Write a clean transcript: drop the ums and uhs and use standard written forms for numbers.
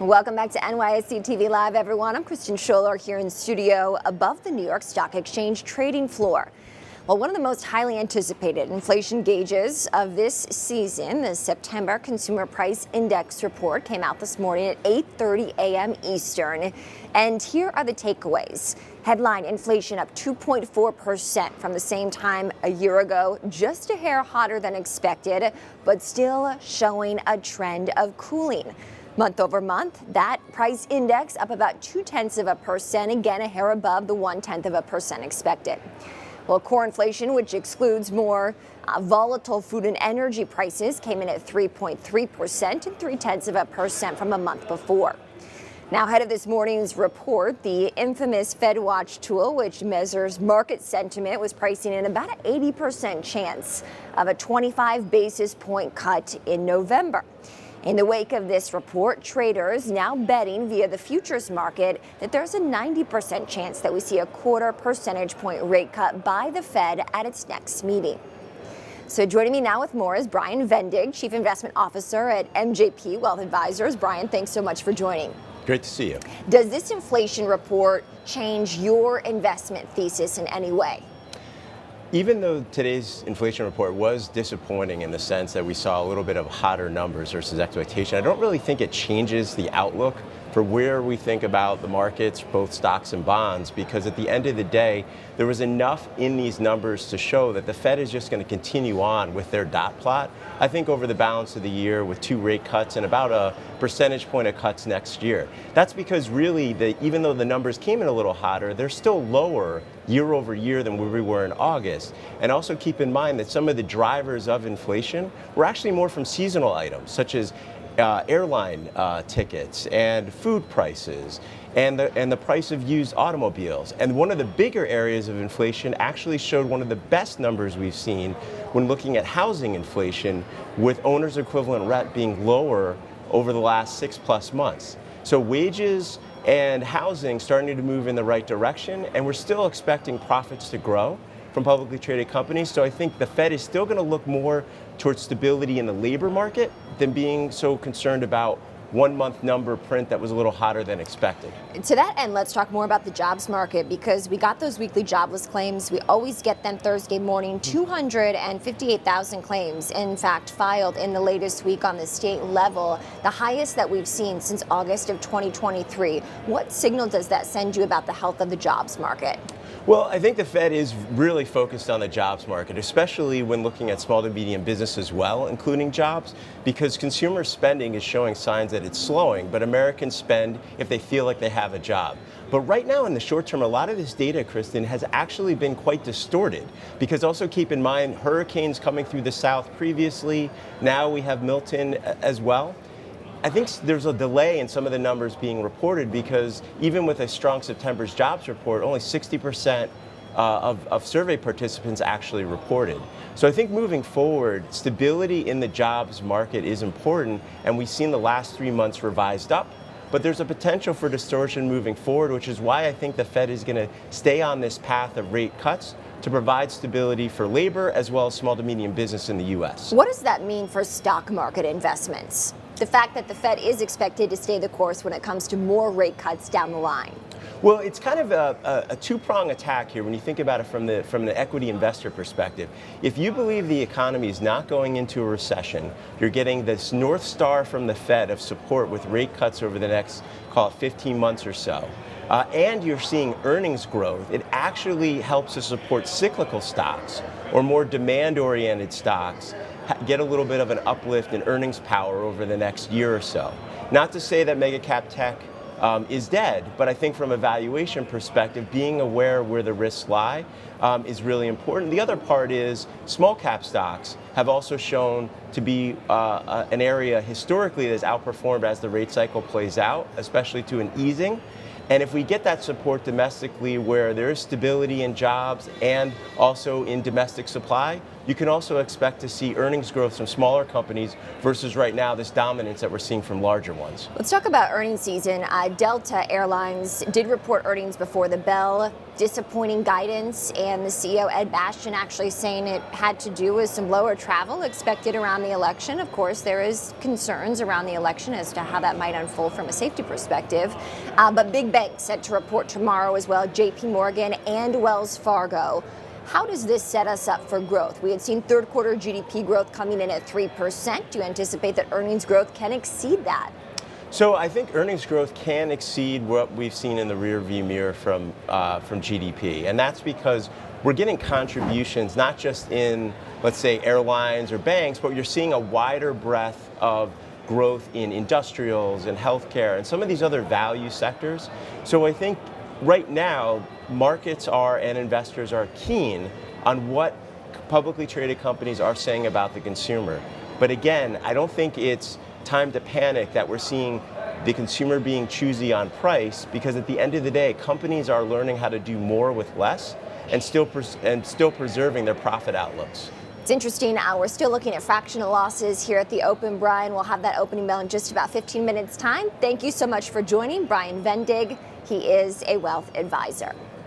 Welcome back to NYSE TV Live, everyone. I'm Kristen Scholler here in studio above the New York Stock Exchange trading floor. Well, one of the most highly anticipated inflation gauges of this season, the September Consumer Price Index report, came out this morning at 8:30 a.m. Eastern. And here are the takeaways. Headline inflation up 2.4% from the same time a year ago, just a hair hotter than expected, but still showing a trend of cooling. Month over month, that price index up about 0.2%, again a hair above the 0.1% expected. Well, core inflation, which excludes more volatile food and energy prices, came in at 3.3% and 0.3% from a month before. Now, ahead of this morning's report, the infamous FedWatch tool, which measures market sentiment, was pricing in about an 80% chance of a 25 basis point cut in November. In the wake of this report, traders now betting via the futures market that there's a 90% chance that we see a 0.25 percentage point rate cut by the Fed at its next meeting. So joining me now with more is Brian Vendig, Chief Investment Officer at MJP Wealth Advisors. Brian, thanks so much for joining. Great to see you. Does this inflation report change your investment thesis in any way? Even though today's inflation report was disappointing in the sense that we saw a little bit of hotter numbers versus expectation, I don't really think it changes the outlook for where we think about the markets, both stocks and bonds, because at the end of the day, there was enough in these numbers to show that the Fed is just going to continue on with their dot plot. I think over the balance of the year with 2 rate cuts and about a percentage point of cuts next year. That's because really, even though the numbers came in a little hotter, they're still lower year over year than where we were in August. And also keep in mind that some of the drivers of inflation were actually more from seasonal items, such as airline tickets and food prices and the price of used automobiles. And one of the bigger areas of inflation actually showed one of the best numbers we've seen when looking at housing inflation, with owner's equivalent rent being lower over the last 6+ months. So wages and housing starting to move in the right direction, and we're still expecting profits to grow from publicly traded companies. So I think the Fed is still going to look more towards stability in the labor market than being so concerned about 1 month number print that was a little hotter than expected. To that end, let's talk more about the jobs market, because we got those weekly jobless claims. We always get them Thursday morning. 258,000 claims, in fact, filed in the latest week on the state level, the highest that we've seen since August of 2023. What signal does that send you about the health of the jobs market? Well, I think the Fed is really focused on the jobs market, especially when looking at small to medium business as well, including jobs, because consumer spending is showing signs that it's slowing, but Americans spend if they feel like they have a job. But right now in the short term, a lot of this data, Kristen, has actually been quite distorted, because also keep in mind hurricanes coming through the south previously. Now we have Milton as well. I think there's a delay in some of the numbers being reported, because even with a strong September's jobs report, only 60% of survey participants actually reported. So I think moving forward, stability in the jobs market is important, and we've seen the last 3 months revised up. But there's a potential for distortion moving forward, which is why I think the Fed is going to stay on this path of rate cuts to provide stability for labor as well as small to medium business in the U.S. What does that mean for stock market investments? The fact that the Fed is expected to stay the course when it comes to more rate cuts down the line? Well, it's kind of a two-prong attack here when you think about it from the equity investor perspective. If you believe the economy is not going into a recession, you're getting this North Star from the Fed of support with rate cuts over the next, call it 15 months or so. And you're seeing earnings growth, it actually helps to support cyclical stocks or more demand-oriented stocks get a little bit of an uplift in earnings power over the next year or so. Not to say that mega cap tech is dead, but I think from a valuation perspective, being aware where the risks lie is really important. The other part is small cap stocks have also shown to be an area historically that has outperformed as the rate cycle plays out, especially to an easing. And if we get that support domestically where there is stability in jobs and also in domestic supply, you can also expect to see earnings growth from smaller companies versus right now this dominance that we're seeing from larger ones. Let's talk about earnings season. Delta Airlines did report earnings before the bell. Disappointing guidance, and the CEO Ed Bastian actually saying it had to do with some lower travel expected around the election. Of course, there is concerns around the election as to how that might unfold from a safety perspective. But big banks set to report tomorrow as well, JP Morgan and Wells Fargo. How does this set us up for growth? We had seen third quarter GDP growth coming in at 3%. Do you anticipate that earnings growth can exceed that? So I think earnings growth can exceed what we've seen in the rearview mirror from GDP. And that's because we're getting contributions not just in, let's say, airlines or banks, but you're seeing a wider breadth of growth in industrials and healthcare and some of these other value sectors. So I think right now, markets are and investors are keen on what publicly traded companies are saying about the consumer. But again, I don't think it's time to panic that we're seeing the consumer being choosy on price, because at the end of the day, companies are learning how to do more with less and still preserving their profit outlooks. It's interesting. We're still looking at fractional losses here at the Open. Brian, we'll have that opening bell in just about 15 minutes time. Thank you so much for joining Brian Vendig. He is a wealth advisor.